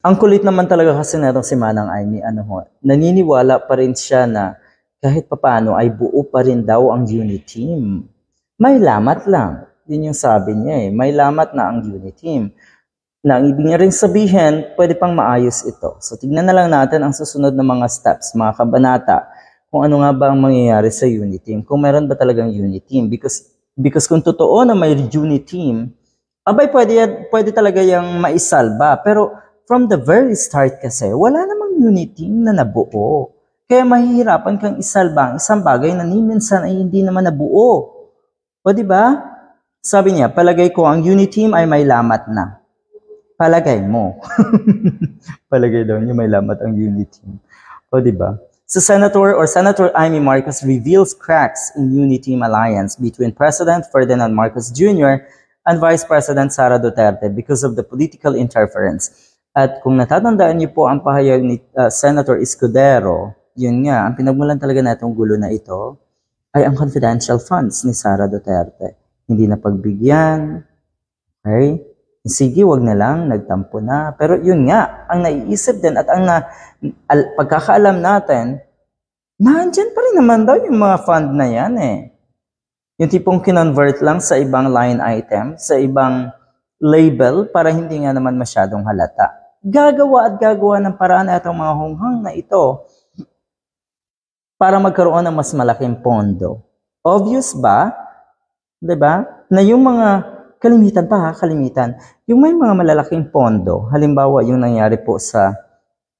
Ang kulit naman talaga kasi netong si Manang Aimee, naniniwala pa rin siya na kahit papaano ay buo pa rin daw ang unit team. May lamat lang. Yun yung sabi niya eh. May lamat na ang unit team. Na ang ibig niya rin sabihin, pwede pang maayos ito. So tignan na lang natin ang susunod na mga steps, mga kabanata, kung ano nga ba ang mangyayari sa unit team. Kung meron ba talagang unit team. Because kung totoo na may unit team, abay pwede talaga yung maisalba. Pero from the very start kasi, wala namang unit team na nabuo. Kaya mahihirapan kang isalba ang isang bagay na minsan ay hindi naman nabuo. O di ba? Sabi niya, palagay ko ang unit team ay may lamat na. Palagay mo. Palagay daw niya may lamat ang unit team. O di ba? So Senator Amy Marcos reveals cracks in unit team alliance between President Ferdinand Marcos Jr. and Vice President Sara Duterte because of the political interference. At kung natatandaan niyo po ang pahayag ni Senator Escudero, yun nga, ang pinagmulan talaga natong gulo na ito ay ang confidential funds ni Sara Duterte. Hindi na pagbigyan, okay? Sige, wag na lang, nagtampo na. Pero yun nga, ang naiisip din at ang pagkakaalam natin, nandyan pa rin naman daw yung mga fund na yan eh. Yung tipong kinonvert lang sa ibang line item, sa ibang label para hindi nga naman masyadong halata. Gagawa ng paraan na itong mga hunghang na ito para magkaroon ng mas malaking pondo. Obvious ba? Diba? Na yung mga kalimitan, yung may mga malalaking pondo, halimbawa yung nangyari po sa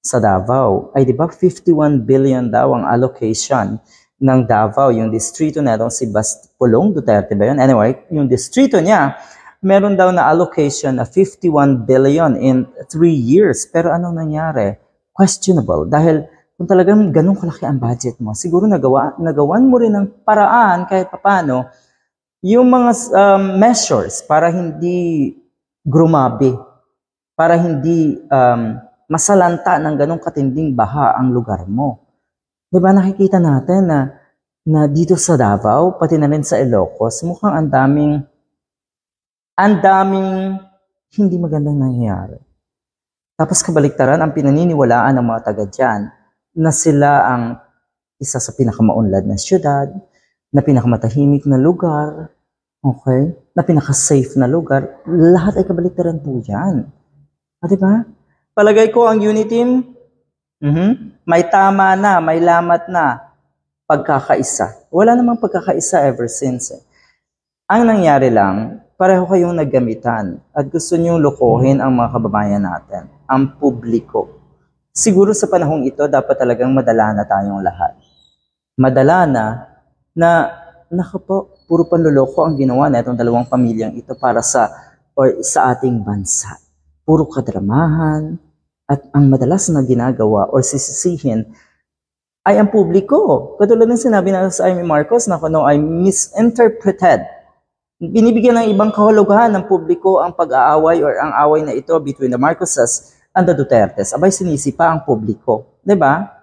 Davao, ay diba 51 billion daw ang allocation ng Davao, yung distrito na itong si Pulong Duterte ba yun? Anyway, yung distrito niya, meron daw na allocation na 51 billion in 3 years. Pero anong nangyari? Questionable. Dahil kung talagang ganun kalaki ang budget mo, siguro nagawan mo rin ng paraan kahit papano yung mga measures para hindi grumabi, para hindi masalanta ng ganung katinding baha ang lugar mo. Diba nakikita natin na dito sa Davao, pati na rin sa Ilocos, mukhang ang daming hindi magandang nangyayari. Tapos kabaliktaran, ang pinaniniwalaan ng mga taga dyan na sila ang isa sa pinakamaunlad na syudad, na pinakamatahimik na lugar, okay? Na pinaka-safe na lugar, lahat ay kabaliktaran po yan. Diba? Palagay ko ang unit team, may tama na, may lamat na pagkakaisa. Wala namang pagkakaisa ever since. Ang nangyari lang, pareho kayong naggamitan at gusto niyong lokohin ang mga kababayan natin, ang publiko. Siguro sa panahong ito, dapat talagang madala na tayong lahat. Madala na puro panluloko ang ginawa na itong dalawang pamilyang ito para sa ating bansa. Puro kadramahan at ang madalas na ginagawa o sisisihin ay ang publiko. Katulad ng sinabi na sa Amy Marcos na kuno ay misinterpreted. Binibigyan ng ibang kahulugan ng publiko ang pag-aaway or ang away na ito between the Marcoses and the Dutertes. Abay sinisipa ang publiko. Diba?